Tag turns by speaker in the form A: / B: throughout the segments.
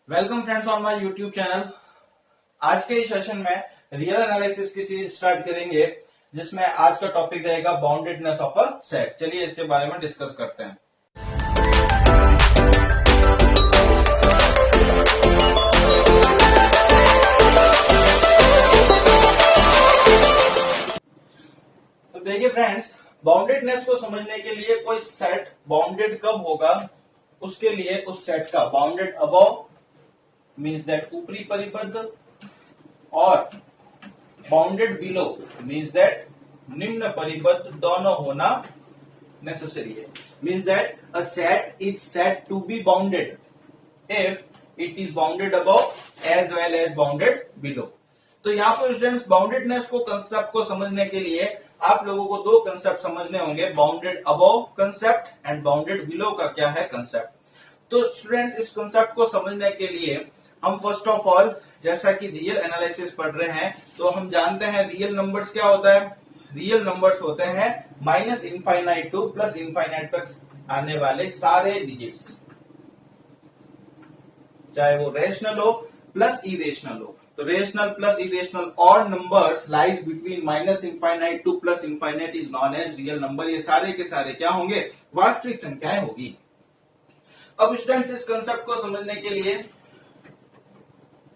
A: Welcome friends on my YouTube channel. आज के इस सेशन में रियल एनालिसिस की सीरीज स्टार्ट करेंगे, जिसमें आज का टॉपिक रहेगा बाउंडेडनेस ऑफ अ सेट। चलिए इसके बारे में डिस्कस करते हैं। तो देखिए फ्रेंड्स, बाउंडेडनेस को समझने के लिए कोई सेट बाउंडेड कब होगा, उसके लिए उस सेट का बाउंडेड अबव मीन्स दैट ऊपरी परिबद्ध और बाउंडेड बिलो मीन्स दैट निम्न परिबद्ध दोनों होना नेसेसरी है। Means that a set is set to be bounded if it is bounded above as well as bounded below. तो यहाँ पर स्टूडेंट्स, बाउंडेडनेस को कंसेप्ट को समझने के लिए आप लोगों को दो कंसेप्ट समझने होंगे, bounded above concept and bounded below का क्या है कंसेप्ट। तो स्टूडेंट्स, इस कंसेप्ट को समझने के लिए हम फर्स्ट ऑफ ऑल, जैसा कि रियल एनालिसिस पढ़ रहे हैं, तो हम जानते हैं रियल नंबर्स क्या होता है। रियल नंबर्स होते हैं minus infinite to plus infinite तक आने वाले सारे डिजिट्स, चाहे वो रेशनल हो प्लस इरेशनल हो। तो रेशनल प्लस इरेशनल और numbers lies between minus infinite to plus infinite is known as real number. ये सारे के सारे क्या होंगे, वास्तविक संख्याएं होगी। अब स्टूडेंट्स, इस कंसेप्ट को समझने के लिए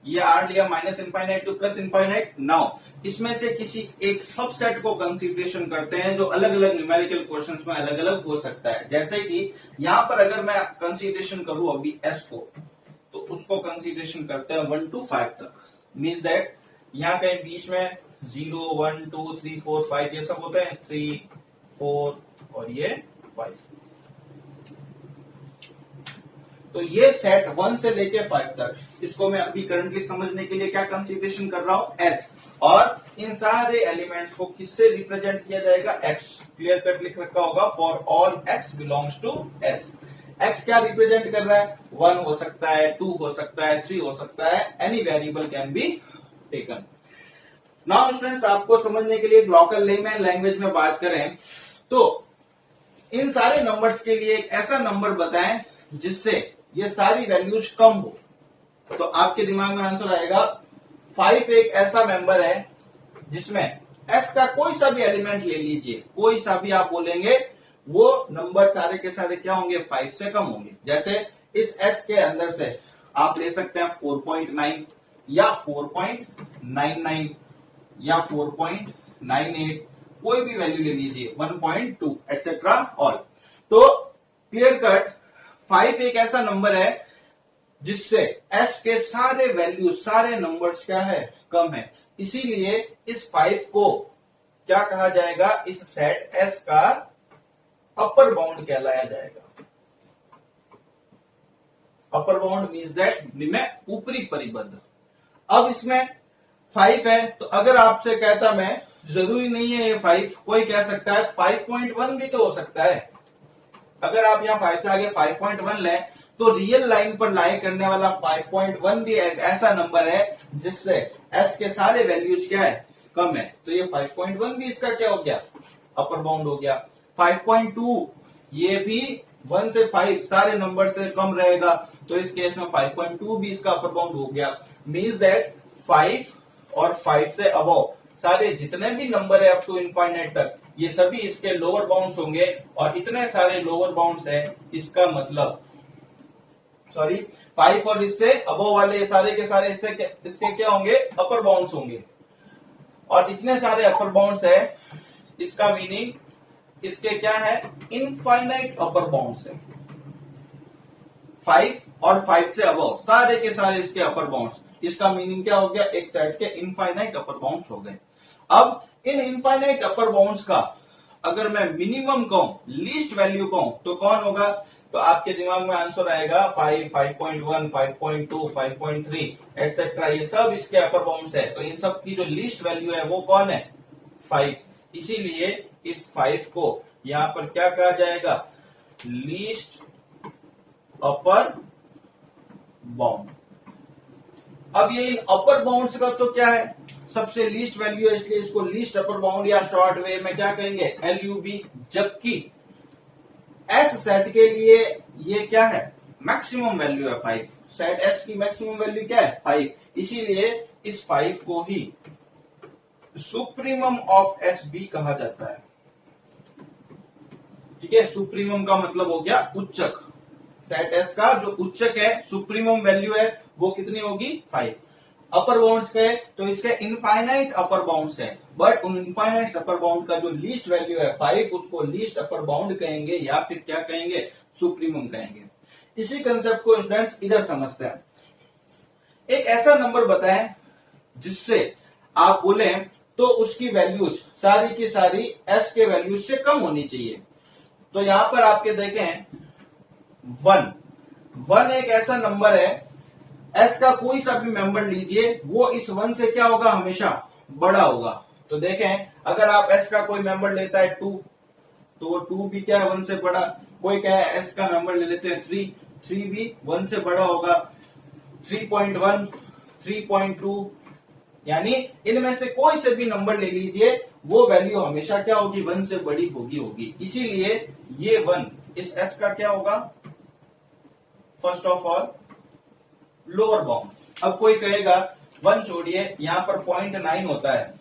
A: ये आर लिया minus infinite to plus infinite. Now इसमें से किसी एक सबसेट को कंसीडरेशन करते हैं, जो अलग अलग न्यूमेरिकल क्वेश्चंस में अलग अलग हो सकता है। जैसे कि यहां पर अगर मैं कंसीडरेशन करूं अभी एस को, तो उसको कंसीडरेशन करते हैं 1 to 5 तक। मीन्स दैट यहाँ कहीं बीच में 0, 1, 2, 3, 4, 5 ये सब होते हैं, 3, 4 और ये 5। तो ये सेट 1 से लेके 5 तक, इसको मैं अभी करंटली समझने के लिए क्या कंसीडरेशन कर रहा हूं, एस। और इन सारे एलिमेंट्स को किससे रिप्रेजेंट किया जाएगा, एक्स। क्लियर कट लिख रखा होगा, for all x belongs to S. X क्या रिप्रेजेंट कर रहा है, 1 हो सकता है, 2 हो सकता है, 3 हो सकता है, any variable can be taken. Now students, आपको समझने के लिए लोकल लेमैन लैंग्वेज में बात करें तो इन सारे नंबर्स के लिए एक ऐसा नंबर बताएं जिससे ये सारी वैल्यूज कम हो। तो आपके दिमाग में आंसर आएगा 5 एक ऐसा मेंबर है जिसमें एस का कोई सा भी एलिमेंट ले लीजिए, कोई सा भी आप बोलेंगे, वो नंबर सारे के सारे क्या होंगे, 5 से कम होंगे। जैसे इस एस के अंदर से आप ले सकते हैं 4.9 या 4.99 या 4.98, कोई भी वैल्यू ले लीजिए, 1.2 एटसेट्रा ऑल। तो क्लियर कट 5 एक ऐसा नंबर है जिससे एस के सारे वैल्यू, सारे नंबर्स क्या है, कम है। इसीलिए इस 5 को क्या कहा जाएगा, इस सेट एस का अपर बाउंड कहलाया जाएगा। अपर बाउंड मीन्स दैट में ऊपरी परिबद्ध। अब इसमें 5 है, तो अगर आपसे कहता मैं, जरूरी नहीं है ये 5, कोई कह सकता है 5.1 भी तो हो सकता है। अगर आप यहाँ 5 से आगे 5.1 लें, तो रियल लाइन पर लाई करने वाला 5.1 भी एक ऐसा नंबर है जिससे एस के सारे वैल्यूज क्या है, कम है। तो ये 5.1 भी इसका क्या हो गया, अपर बाउंड हो गया। 5.2 ये भी 1 से 5 सारे नंबर से कम रहेगा, तो इस केस में 5.2 भी इसका अपर बाउंड हो गया। मीन्स दैट 5 और 5 से अबव सारे जितने भी नंबर है अप टू इनफाइनाइट तक, ये सभी इसके लोअर बाउंड्स होंगे। और इतने सारे लोअर बाउंड्स है, इसका मतलब 5 और इससे अबव वाले सारे के सारे इसके क्या होंगे, अपर बाउंड्स होंगे। और इतने सारे अपर बाउंड्स है, इसका मीनिंग इसके क्या है, इनफाइनाइट अपर बाउंड्स है। 5 और 5 से अबव सारे के सारे इसके अपर बाउंड्स, इसका मीनिंग क्या हो गया, एक सेट के इनफाइनाइट अपर बाउंड्स हो गए। अब इन इनफाइनाइट अपर बाउंड्स का अगर मैं मिनिमम कहूं, लीस्ट वैल्यू कहूं, तो कौन होगा, तो आपके दिमाग में आंसर आएगा 5, 5.1, 5.2, 5.3 एटसेट्रा, ये सब इसके अपर बाउंड्स है। तो इन सब की जो लीस्ट वैल्यू है वो कौन है, 5। इसीलिए इस 5 को यहां पर क्या कहा जाएगा, लीस्ट अपर बाउंड। अब ये इन अपर बाउंड्स का तो क्या है, सबसे लीस्ट वैल्यू है, इसलिए इसको लीस्ट अपर बाउंड या शॉर्ट वे में क्या कहेंगे, LUB। जबकि एस सेट के लिए ये क्या है, मैक्सिमम वैल्यू है 5, सेट एस की मैक्सिमम वैल्यू क्या है 5, इसीलिए इस 5 को ही सुप्रीमम ऑफ एस बी कहा जाता है। ठीक है, सुप्रीमम का मतलब हो गया उच्चक। सेट एस का जो उच्चक है, सुप्रीमम वैल्यू है, वो कितनी होगी 5। अपर बाउंड्स के तो इसके इनफाइनाइट अपर बाउंड्स है, बट उन इनफाइनाइट अपर बाउंड का जो लीस्ट वैल्यू है 5, उसको लीस्ट अपर बाउंड कहेंगे या फिर क्या कहेंगे, सुप्रीमम कहेंगे। इसी कंसेप्ट को स्टूडेंट्स इधर समझते हैं। एक ऐसा नंबर बताएं जिससे आप बोले तो उसकी वैल्यूज सारी की सारी एस के वैल्यूज से कम होनी चाहिए। तो यहां पर आपके देखें 1 एक ऐसा नंबर है, एस का कोई सा भी मेंबर लीजिए, वो इस 1 से क्या होगा, हमेशा बड़ा होगा। तो देखें, अगर आप एस का कोई मेंबर लेता है 2, तो वो 2 भी क्या है 1 से बड़ा। कोई क्या है एस का मेंबर ले लेते हैं 3 भी 1 से बड़ा होगा। 3.1, 3.2, यानी इनमें से कोई से भी नंबर ले लीजिए, वो वैल्यू हमेशा क्या होगी, 1 से बड़ी होगी। इसीलिए ये 1 इस एस का क्या होगा, first of all lower bound. अब कोई कहेगा 1 छोड़िए, यहां पर 0.9 होता है,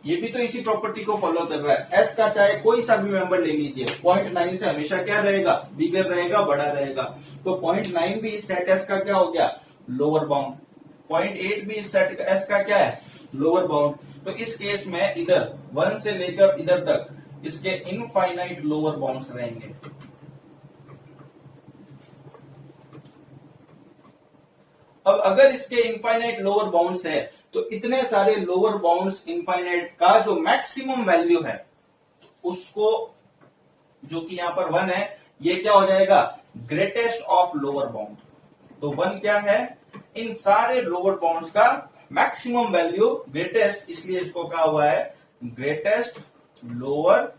A: ये भी तो इसी प्रॉपर्टी को फॉलो कर रहा है। एस का चाहे कोई सा भी मेंबर ले लीजिए, 0.9 से हमेशा क्या रहेगा, बिगर रहेगा, बड़ा रहेगा। तो 0.9 भी इस सेट एस का क्या हो गया, लोअर बाउंड। 0.8 भी इस सेट एस का क्या है, लोअर बाउंड। तो इस केस में इधर 1 से लेकर इधर तक इसके इनफाइनाइट लोअर बाउंड्स रहेंगे। अब अगर इसके इनफाइनाइट लोअर बाउंड्स है, तो इतने सारे लोअर बाउंड्स इनफाइनाइट का जो मैक्सिमम वैल्यू है, उसको जो कि यहां पर 1 है, ये क्या हो जाएगा, ग्रेटेस्ट ऑफ लोअर बाउंड। तो 1 क्या है, इन सारे लोअर बाउंड्स का मैक्सिमम वैल्यू ग्रेटेस्ट, इसलिए इसको कहा हुआ है ग्रेटेस्ट लोअर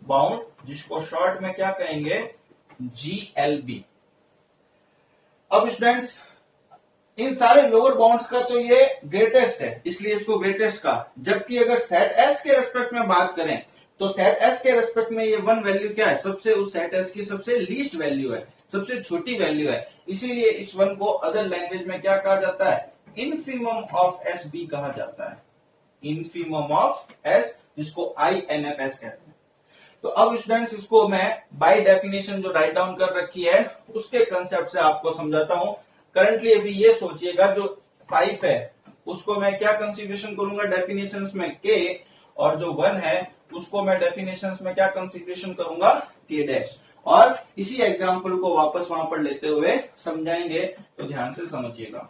A: बाउंड, जिसको शॉर्ट में क्या कहेंगे, GLB। अब स्टूडेंट्स, इन सारे लोअर बाउंड्स का तो ये ग्रेटेस्ट है, इसलिए इसको ग्रेटेस्ट का। जबकि अगर सेट एस के रेस्पेक्ट में बात करें, तो सेट एस के रेस्पेक्ट में ये 1 वैल्यू क्या है, सबसे उस सेट एस की सबसे लीस्ट वैल्यू है, सबसे छोटी वैल्यू है। इसीलिए इस 1 को अदर लैंग्वेज में क्या कहा जाता है, इनफीमम ऑफ एस बी कहा जाता है। इनफीमम ऑफ एस, जिसको INFS कहते हैं। तो अब स्टूडेंट्स, इसको मैं बाय डेफिनेशन जो राइट डाउन कर रखी है, उसके कंसेप्ट से आपको समझाता हूं। करंटली अभी ये सोचिएगा, जो 5 है उसको मैं क्या कंसीडरेशन करूंगा डेफिनेशंस में, K, और जो 1 है उसको मैं डेफिनेशंस में क्या कंसीडरेशन करूंगा, K डैश। और इसी एग्जांपल को वापस वहां पर लेते हुए समझाएंगे, तो ध्यान से समझिएगा।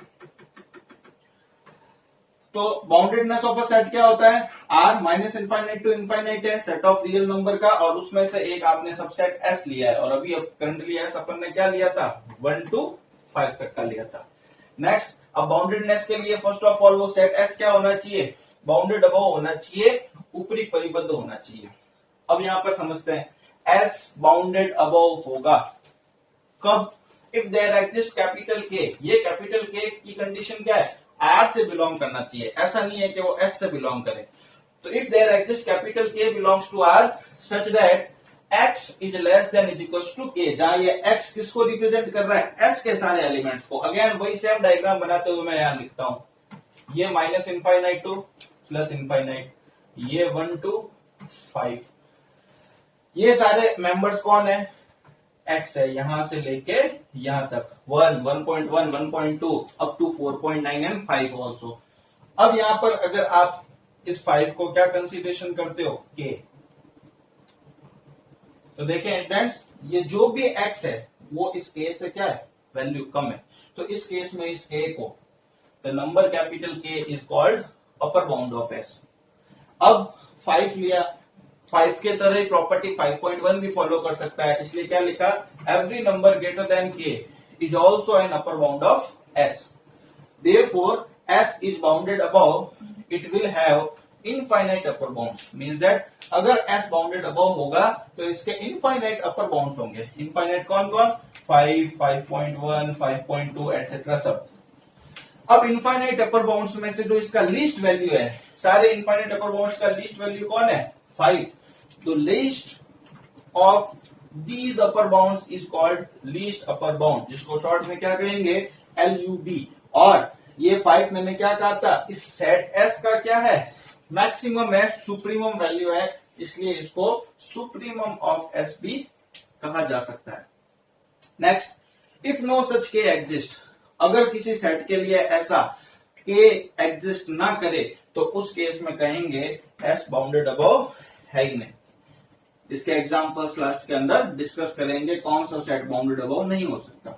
A: तो बाउंडेडनेस ऑफ अ सेट क्या होता है, R minus infinite to infinite है सेट ऑफ रियल नंबर का, और उसमें से एक आपने सबसेट S लिया है, और अभी करंटली S अपन ने क्या लिया था, 1 to 5 तक का लिया था। नेक्स्ट, अब बाउंडेडनेस के लिए फर्स्ट ऑफ ऑल वो सेट एस क्या होना चाहिए, बाउंडेड अबव होना चाहिए, ऊपरी परिबद्ध होना चाहिए। अब यहां पर समझते हैं, एस बाउंडेड अबव होगा कब, इफ देयर एग्जिस्ट कैपिटल के। ये कैपिटल के की कंडीशन क्या है, आर से बिलोंग करना चाहिए, ऐसा नहीं है कि वो एस से बिलोंग करे। तो if there exist capital K belongs to R such that x is less than is equal to k, जहां ये x किसको रिप्रेजेंट कर रहा है, s के सारे एलिमेंट्स को। अगेन वही सेम डायग्राम बनाते हुए मैं यहां लिखता हूं, ये minus infinite to plus infinite, ये 1 to 5, ये सारे मेंबर्स कौन है, x है, यहां से लेके यहां तक 1, 1.1, 1.2 अप टू 4.9 एंड 5 ऑल्सो। अब यहां पर अगर आप इस 5 को क्या कंसीडरेशन करते हो, k, तो देखें स्टूडेंट्स, ये जो भी x है वो इस k से क्या है, वैल्यू कम है। तो इस केस में इस k को, the number capital K is called upper bound of s। अब 5 लिया, 5 के तरह प्रॉपर्टी 5.1 भी फॉलो कर सकता है, इसलिए क्या लिखा, every number greater than k is also an upper bound of s। Therefore s is bounded above, it will have infinite upper bounds, means that अगर s बाउंडेड अबव होगा तो इसके इनफाइनाइट अपर बाउंड्स होंगे। इनफाइनाइट कौन कौन, 5, 5.1, 5.2 etcetera सब। अब infinite अपर bounds में से जो इसका लीस्ट वैल्यू है, सारे इनफाइनाइट अपर बाउंड्स का लीस्ट वैल्यू कौन है, 5। तो least of these upper bounds is called least upper bound, जिसको शॉर्ट में क्या कहेंगे, LUB। और ये 5 मैंने क्या कहा था, इस सेट S का क्या है, मैक्सिमम है, सुप्रीमम वैल्यू है, इसलिए इसको सुप्रीमम ऑफ S भी कहा जा सकता है। नेक्स्ट, इफ नो सच के एग्जिस्ट, अगर किसी सेट के लिए ऐसा के एग्जिस्ट ना करे तो उस केस में कहेंगे एस बाउंडेड अबव है ही नहीं। इसके एग्जांपल्स लास्ट के अंदर डिस्कस करेंगे कौन सा सेट बाउंडेड अबव नहीं हो सकता।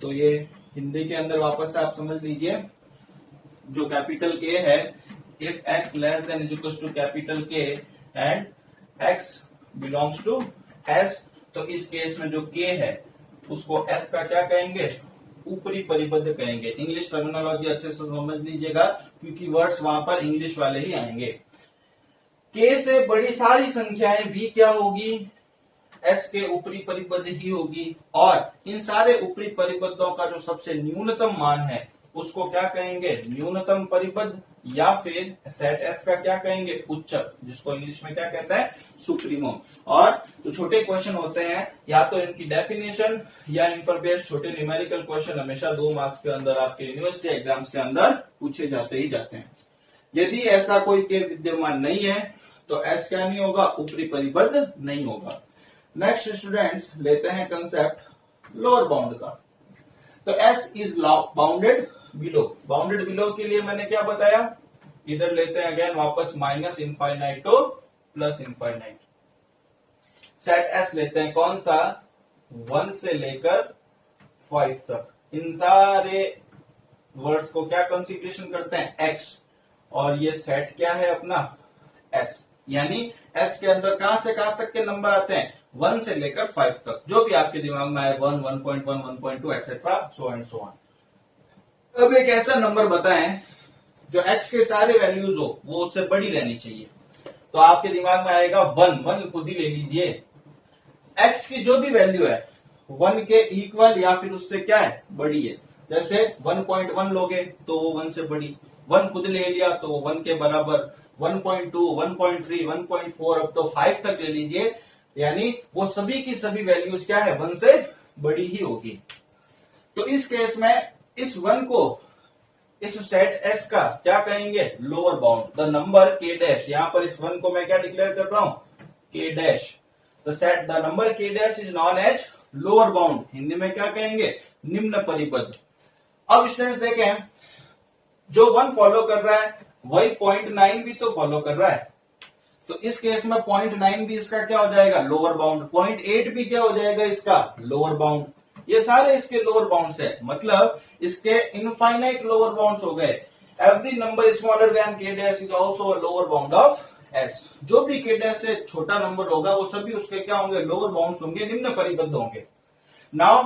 A: तो ये हिंदी के अंदर वापस से आप समझ लीजिए, जो कैपिटल के है, if x less than is equal to capital K and x belongs to s, तो इस केस में जो k है उसको s का क्या कहेंगे, ऊपरी परिबद्ध कहेंगे। इंग्लिश टर्मिनोलॉजी अच्छे से समझ लीजिएगा क्योंकि वर्ड्स वहां पर इंग्लिश वाले ही आएंगे। k से बड़ी सारी संख्याएं भी क्या होगी, s के ऊपरी परिबद्ध ही होगी, और इन सारे ऊपरी परिबद्धों का जो सबसे न्यूनतम मान है उसको क्या कहेंगे, न्यूनतम परिबद्ध, या फिर सेट S का क्या कहेंगे, उच्चक, जिसको इंग्लिश में क्या कहता है, सुप्रीमम। और जो छोटे क्वेश्चन होते हैं या तो इनकी डेफिनेशन या इन पर बेस्ड छोटे न्यूमेरिकल क्वेश्चन हमेशा 2 मार्क्स के अंदर आपके यूनिवर्सिटी एग्जाम्स के अंदर पूछे जाते ही जाते हैं। यदि ऐसा कोई के विद्यमान नहीं है तो S क्या नहीं होगा, ऊपरी परिबद्ध नहीं होगा। नेक्स्ट स्टूडेंट्स लेते हैं कंसेप्ट लोअर बाउंड का। तो S is bounded below. Bounded below के लिए मैंने क्या बताया, इधर लेते हैं अगेन वापस minus infinite to plus infinite. Set S लेते हैं कौन सा, 1 से लेकर 5 तक। इन सारे वर्ड्स को क्या कंसीडरेशन करते हैं, X, और ये सेट क्या है अपना S, यानी S के अंदर कहां से कहां तक के नंबर आते हैं, 1 से लेकर 5 तक, जो भी आपके दिमाग में आए, 1, 1.1, 1.2 etcetera so and so on. अब एक ऐसा नंबर बताएं जो x के सारे वैल्यूज हो वो उससे बड़ी रहनी चाहिए। तो आपके दिमाग में आएगा 1 खुद ही ले लीजिए। x की जो भी वैल्यू है 1 के इक्वल या फिर उससे क्या है, बड़ी है। जैसे 1.1 लोगे तो वो 1 से बड़ी, 1 खुद ले लिया तो वो 1 के बराबर, 1.2, 1.3, 1.4 अब तो 5 तक ले लीजिए, यानी वो सभी की सभी वैल्यूज क्या है, 1 से बड़ी ही होगी। तो इस केस में इस 1 को, इस सेट S का क्या कहेंगे, lower bound, the number k dash. यहां पर इस 1 को मैं क्या डिक्लेयर कर रहा हूं, k dash. The number k dash is known as lower bound, Hindi में क्या कहेंगे, निम्न परिबद्ध। अब स्टूडेंट्स देखें, जो 1 फॉलो कर रहा है वही 0.9 भी तो फॉलो कर रहा है, तो इस केस में 0.9 भी इसका क्या हो जाएगा, लोअर बाउंड। 0.8 भी क्या हो जाएगा इसका, लोअर बाउंड। ये सारे इसके लोअर बाउंड्स है, मतलब इसके इनफाइनाइट लोअर बाउंड्स हो गए। Every number smaller than k dash is also a lower bound of S। जो भी k डैश से छोटा नंबर होगा वो सभी उसके क्या होंगे, लोअर बाउंड्स होंगे, निम्न परिबद्ध होंगे। नाउ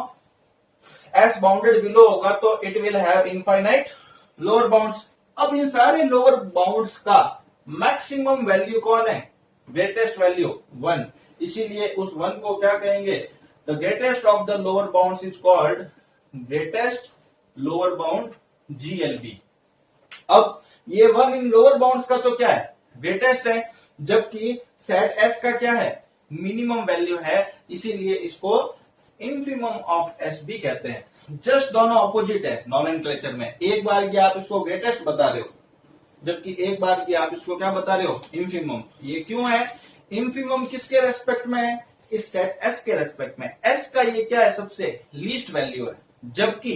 A: S बाउंडेड बिलो होगा तो it will have infinite lower bounds. अब इन सारे लोअर बाउंड्स का मैक्सिमम वैल्यू कौन है, ग्रेटेस्ट वैल्यू 1, इसीलिए उस 1 को क्या कहेंगे, the greatest of the lower bounds is called greatest lower bound GLB। अब ये 1 इन लोअर बाउंड्स का तो क्या है, ग्रेटेस्ट है, जबकि सेट S का क्या है, मिनिमम वैल्यू है, इसीलिए इसको इंफिमम ऑफ S भी कहते हैं। जस्ट दोनों ऑपोजिट है नॉमेनक्लेचर में। एक बार की आप इसको ग्रेटेस्ट बता रहे हो, जबकि एक बार की आप इसको क्या बता रहे हो, इंफिमम। ये क्यों है, इंफिमम किसके रेस्पेक्ट में है, इस सेट S के रेस्पेक्ट में। S का ये क्या है, सबसे लीस्ट वैल्यू है, जबकि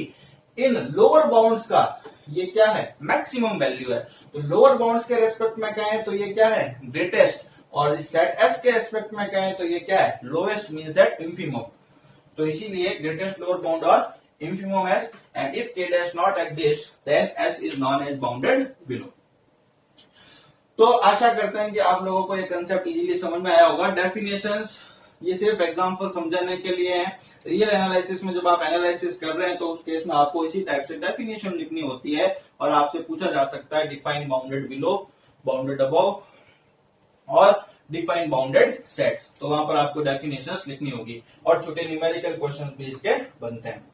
A: इन लोअर बाउंड्स का ये क्या है, मैक्सिमम वैल्यू है। तो लोअर बाउंड्स के रेस्पेक्ट में कहें तो ये क्या है, ग्रेटेस्ट, और इस सेट S के रेस्पेक्ट में कहें तो ये क्या है, लोएस्ट, मींस दैट इंफिमम। तो इसीलिए ग्रेटेस्ट लोअर बाउंड और infimum S, and if k dash not exist then S is known as bounded below. तो आशा करते हैं कि आप लोगों को ये कंसेप्ट इजीली समझ में आया होगा। डेफिनेशंस ये सिर्फ एग्जांपल समझाने के लिए है। रियल एनालिसिस में जब आप एनालिसिस कर रहे हैं तो उस केस में आपको इसी टाइप से डेफिनेशन लिखनी होती है, और आपसे पूछा जा सकता है define bounded below, bounded above और डिफाइन बाउंडेड सेट, तो वहां पर आपको डेफिनेशंस लिखनी होगी, और छोटे न्यूमेरिकल क्वेश्चन भी इसके बनते हैं।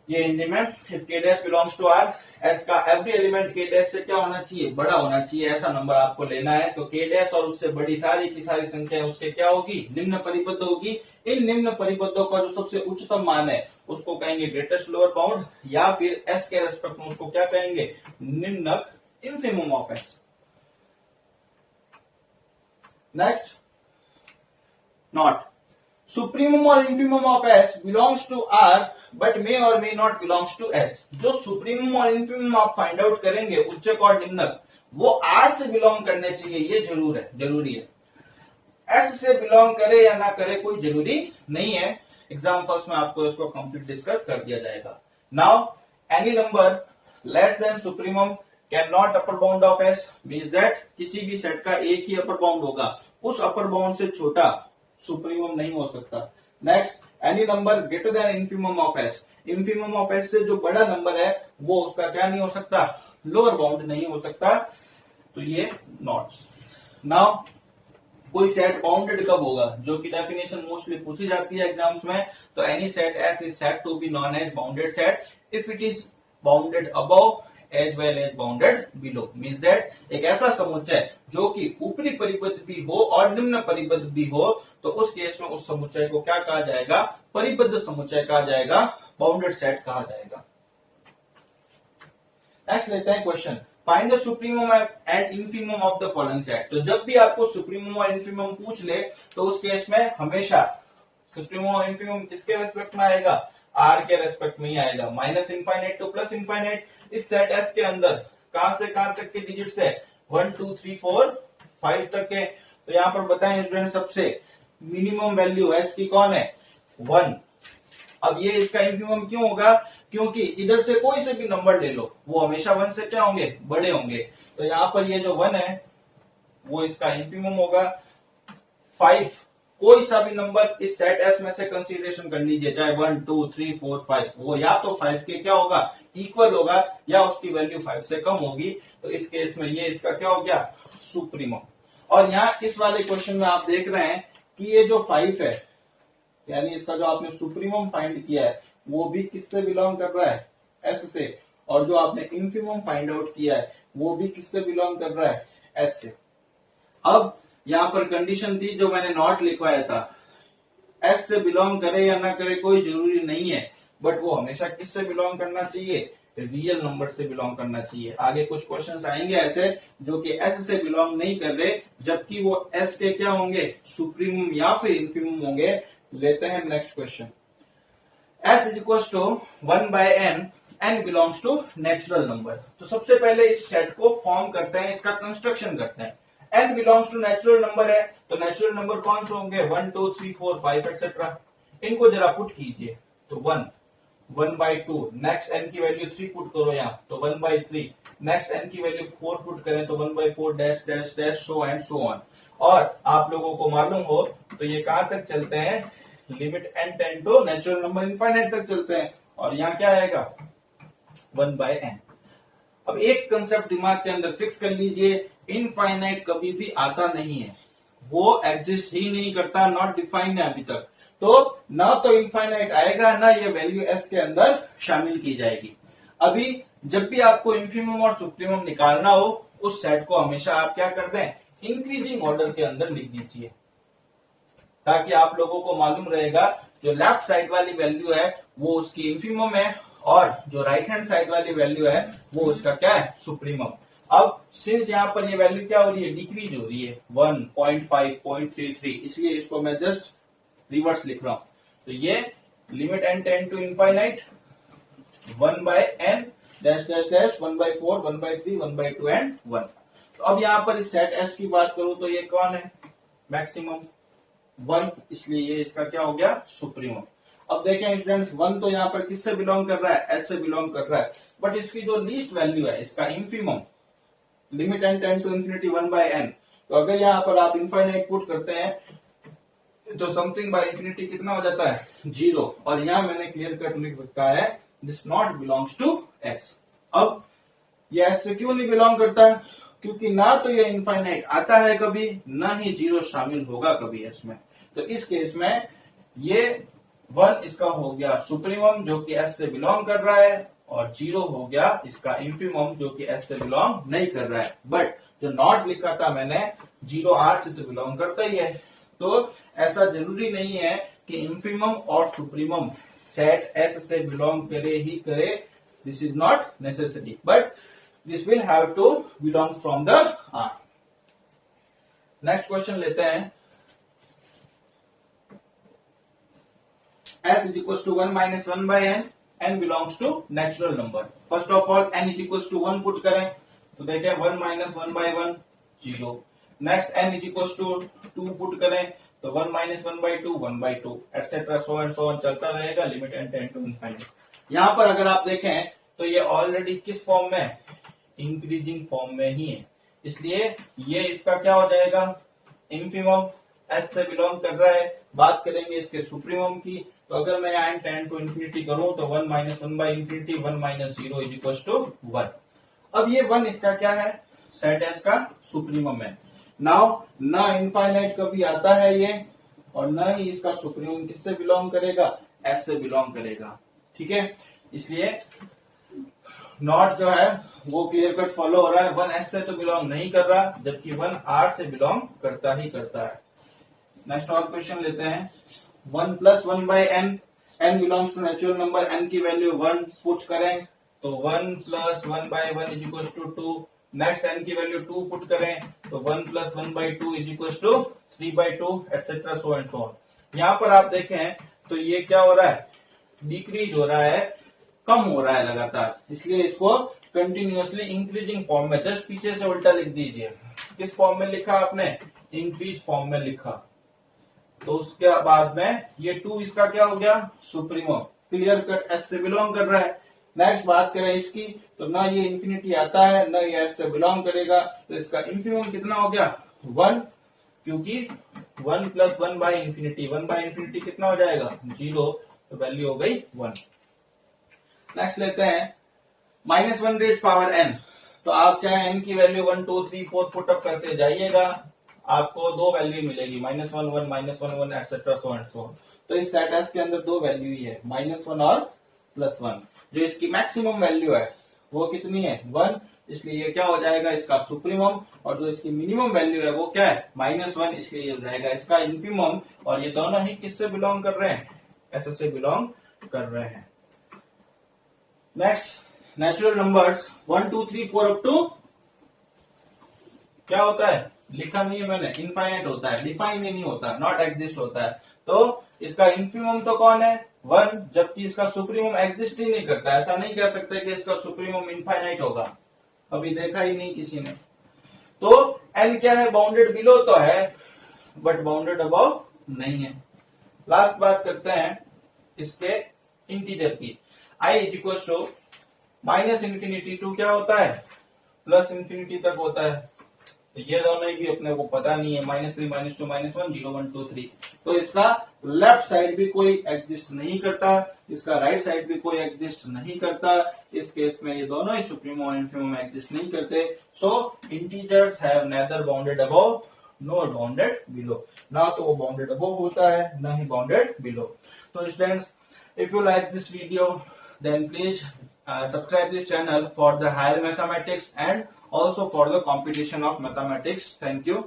A: ये हिंदी में, if k dash belongs to R S का एवरी एलिमेंट के डैश से क्या होना चाहिए, बड़ा होना चाहिए, ऐसा नंबर आपको लेना है। तो के डैश और उससे बड़ी सारी की सारी संख्या उसके क्या होगी, निम्न परिबद्ध होगी। इन निम्न परिबद्धों का जो सबसे उच्चतम मान है उसको कहेंगे ग्रेटेस्ट लोअर बाउंड, या फिर एस के रेस्पेक्ट में उसको क्या कहेंगे, निम्नक infimum of S. Next, not supremum और infimum of S belongs to R but may और may not belongs to S. जो सुप्रीमम और इन्फिमम आप फाइंड आउट करेंगे, उच्चक और निम्नक, वो आर से बिलोंग करने चाहिए, ये जरूरी है। एस से बिलोंग करे या ना करे कोई जरूरी नहीं है। एग्जाम्पल्स में आपको इसको कंप्लीट डिस्कस कर दिया जाएगा। Now any number less than supremum can not upper bound of S, means that किसी भी सेट का एक ही अपर बाउंड होगा, उस अपर बाउंड से छोटा सुप्रीमम नहीं हो सकता। Next, any number greater than infimum of S, infimum of S से जो बड़ा नंबर है वो उसका क्या नहीं हो सकता, लोअर बाउंड नहीं हो सकता। तो ये नॉट। नाउ कोई सेट बाउंडेड कब होगा, जो कि डेफिनेशन मोस्टली पूछी जाती है एग्जाम्स में। तो any set S is said to be known as bounded set if it is bounded above as well as bounded below, means that एक ऐसा समुच्चय जो कि ऊपरी परिबद्ध भी हो और निम्न परिबद्ध भी हो, तो उस केस में उस समुच्चय को क्या कहा जाएगा, परिबद्ध समुच्चय कहा जाएगा, बाउंडेड सेट कहा जाएगा। नेक्स्ट लेते हैं question, find the supremum and infimum of the following set. तो जब भी आपको सुप्रीमम और इन्फिमम पूछ ले तो उस केस में हमेशा सुप्रीमम और इन्फिमम किसके रेस्पेक्ट में आएगा, आर के रेस्पेक्ट में ही आएगा। Minus infinite to plus infinite, इस सेट एस के अंदर कहां से कहां तक के डिजिट्स है, 1 2 3 4 5 तक के। तो यहां पर बताएं स्टूडेंट, सबसे मिनिमम वैल्यू एस की कौन है, 1। अब ये इसका इन्फिमम क्यों होगा, क्योंकि इधर से कोई से भी नंबर ले लो वो हमेशा 1 से क्या होंगे, बड़े होंगे। तो यहां पर ये जो 1 है वो इसका इन्फिमम होगा। 5 कोई सा भी नंबर इस सेट एस में से कंसीडरेशन कर लीजिए, चाहे 1 2 3 4 5, वो या तो 5 के क्या होगा, इक्वल होगा, या उसकी वैल्यू 5 से कम होगी। तो इस केस में ये इसका क्या हो गया, सुप्रीमम। और यहाँ इस वाले क्वेश्चन में आप देख रहे हैं कि ये जो 5 है, यानी इसका जो आपने सुप्रीमम फाइंड किया है वो भी किससे बिलोंग कर रहा है, एस से, और जो आपने इन्फिमम फाइंड आउट किया है वो भी किससे बिलोंग कर रहा है, एस से। अब यहाँ पर कंडीशन थी जो मैंने नॉट लिखवाया था, एस से बिलोंग करे या ना करे कोई जरूरी नहीं है, बट वो हमेशा किससे बिलोंग करना चाहिए, रियल नंबर से बिलोंग करना चाहिए। आगे कुछ क्वेश्चंस आएंगे ऐसे जो कि एस से बिलोंग नहीं कर रहे, जबकि वो एस के क्या होंगे, सुप्रीमम या फिर इन्फिमम होंगे। लेते हैं next question, S is equal to 1/n, n belongs to natural number. तो सबसे पहले इस सेट को फॉर्म करते हैं, इसका कंस्ट्रक्शन करते हैं। n belongs to natural number है, तो नेचुरल नंबर कौन से होंगे, 1 2 3 4 5 एक्सेट्रा। इनको जरा पुट कीजिए, तो 1 1/2, नेक्स्ट n की वैल्यू 3 पुट करो यहाँ, तो 1/3, नेक्स्ट n की वैल्यू 4 पुट करें तो 1/4 dash dash dash so and so on. और आप लोगों को मालूम हो तो ये कहां तक चलते हैं, limit n tend to natural number infinite तक चलते हैं, और यहाँ क्या आएगा, 1/n। अब एक कंसेप्ट दिमाग के अंदर फिक्स कर लीजिए, इनफाइनाइट कभी भी आता नहीं है, वो एग्जिस्ट ही नहीं करता, नॉट डिफाइंड है अभी तक। तो ना तो इनफाइनाइट आएगा, ना ये वैल्यू एस के अंदर शामिल की जाएगी। अभी जब भी आपको इन्फिमम और सुप्रीमम निकालना हो, उस सेट को हमेशा आप क्या कर दें, इंक्रीजिंग ऑर्डर के अंदर लिख दीजिए, ताकि आप लोगों को मालूम रहेगा जो लेफ्ट साइड वाली वैल्यू है वो उसकी इन्फिमम है, और जो राइट हैंड साइड वाली वैल्यू है वो उसका क्या है, सुप्रीमम। अब सिंस यहाँ पर ये वैल्यू क्या हो रही है, डिक्रीज हो रही है, 1 0.5 0.33, इसलिए इसको मैं जस्ट रिवर्स लिख रहा हूं। तो ये limit n tend to infinite 1/n dash dash dash 1/4 1/3 1/2 and 1। तो अब यहाँ पर इस सेट S की बात करूं तो ये कौन है, मैक्सिमम 1, इसलिए ये इसका क्या हो गया, सुप्रीमम। अब देखें स्टूडेंट्स, 1 तो यहाँ पर किससे बिलोंग कर रहा है, S से बिलोंग कर रहा है, बट इसकी जो लीस्ट वैल्यू है, इसका infimum, limit n tend to infinity 1/n। तो अगर यहाँ पर आप इनफाइनाइट पुट करते हैं तो समथिंग बाय इंफिनिटी कितना हो जाता है, 0। और यहाँ मैंने क्लियर कट लिख रखा है, this not belongs to S. अब ये एस से क्यों नहीं बिलोंग करता है, क्योंकि ना तो ये इनफाइनाइट आता है कभी, ना ही 0 शामिल होगा कभी एस में। तो इस केस में ये 1 इसका हो गया सुप्रीमम, जो कि एस से बिलोंग कर रहा है, और 0 हो गया इसका इंफिमम जो कि एस से बिलोंग नहीं कर रहा है। बट जो नॉट लिखा था मैंने 0 आर से तो बिलोंग करता ही है। तो ऐसा जरूरी नहीं है कि इंफिमम और सुप्रीमम सेट एस से बिलोंग करे ही करे, this is not necessary, but this will have to belong from the R. Next question लेते हैं। S is equals to 1 minus 1 by n belongs to natural number. First of all, n is equals to 1 put करें तो देखें 1 minus 1 by 1 0. Next n is equals to 2 put करें तो 1 minus 1 by 2 1 by 2 etc. so on चलता रहेगा, limit n tend to infinite. यहाँ पर अगर आप देखें तो ये ऑलरेडी किस फॉर्म में है, इंक्रीजिंग फॉर्म में ही है, इसलिए ये इसका क्या हो जाएगा, इंफिमम एस से बिलोंग कर रहा है। बात करेंगे इसके सुप्रीमम की, तो अगर मैं यहाँ टेंड टू इन्फिनिटी करूं तो 1 minus 1 by infinity 1 minus 0 is equals to 1। अब ये 1 इसका क्या है, सेट एस का सुप्रीमम है। नाउ न इनफाइनाइट कभी आता है ये, और न ही इसका सुप्रीमम किससे बिलोंग करेगा, एस से बिलोंग करेगा। ठीक है, इसलिए नॉट जो है वो क्लियर कट फॉलो हो रहा है। 1 एस से तो बिलोंग नहीं कर रहा, जबकि 1 आर से बिलोंग करता ही करता है। नेक्स्ट और क्वेश्चन लेते हैं। 1 plus 1 by n, n belongs to natural number, n की वैल्यू 1 पुट करें तो 1 plus 1 by 1 is equals to 2। Next n की वैल्यू 2 पुट करें तो 1 plus 1 by 2 is equals to 3 by 2 etc. so and so on। यहाँ पर आप देखें तो ये क्या हो रहा है, डिक्रीज हो रहा है, कम हो रहा है लगातार, इसलिए इसको कंटिन्यूअसली इंक्रीजिंग फॉर्म में, जस्ट पीछे से उल्टा लिख दीजिए। किस फॉर्म में लिखा आपने, इंक्रीज फॉर्म में लिखा, तो उसके बाद में ये 2 इसका क्या हो गया, सुप्रीमम, क्लियर कट एस से बिलोंग कर रहा है। नेक्स्ट बात करें इसकी तो ना ये इंफिनिटी आता है ना ये एस से बिलोंग करेगा, तो इसका इंफिमम कितना हो गया 1, क्योंकि 1 plus 1 by infinity, 1 by infinity कितना हो जाएगा 0, तो वैल्यू हो गई 1। नेक्स्ट लेते हैं -1 रेज पावर n, तो आप चाहे n की वैल्यू 1 2 3 4 पुट अप करते जाइएगा, आपको 2 वैल्यू मिलेगी, -1 1 -1 1 etc. so and so on। तो इस सेट एस के अंदर 2 वैल्यू ही है, -1 और +1। जो इसकी मैक्सिमम वैल्यू है वो कितनी है 1, इसलिए ये क्या हो जाएगा इसका सुप्रीमम, और जो इसकी मिनिमम वैल्यू है वो क्या है -1, इसलिए ये हो जाएगा इसका इंफिमम। और ये दोनों ही किससे बिलोंग कर रहे हैं, एस से बिलोंग कर रहे हैं। Next natural numbers 1 2 3 4 up to क्या होता है, लिखा नहीं है मैंने, इनफाइनाइट होता है, डिफाइन ही नहीं होता, नॉट एग्जिस्ट होता है। तो इसका इंफिमम तो कौन है 1, जबकि इसका सुप्रीमम एग्जिस्ट ही नहीं करता। ऐसा नहीं कह सकते कि इसका सुप्रीमम इनफाइनाइट होगा, अभी देखा ही नहीं किसी ने। तो n क्या है, बाउंडेड बिलो तो है बट बाउंडेड अबव नहीं है। लास्ट बात करते हैं इसके इंटीजर की। i is equal to -infinity to क्या होता है, +इन्फिनिटी तक होता है। तो ये दोनों भी अपने को पता नहीं है, -3 -2 -1 0 1 2 3। तो इसका लेफ्ट साइड भी कोई एग्जिस्ट नहीं करता, इसका राइट साइड भी कोई एग्जिस्ट नहीं करता। इस केस में ये दोनों ही सुप्रीमम और इंफिमम एग्जिस्ट नहीं करते। So integers have neither bounded above nor bounded below, ना तो वो बाउंडेड अबव होता है ना ही बाउंडेड बिलो। तो students, if you like this video then please subscribe this channel for the higher mathematics and also for the competition of mathematics. Thank you.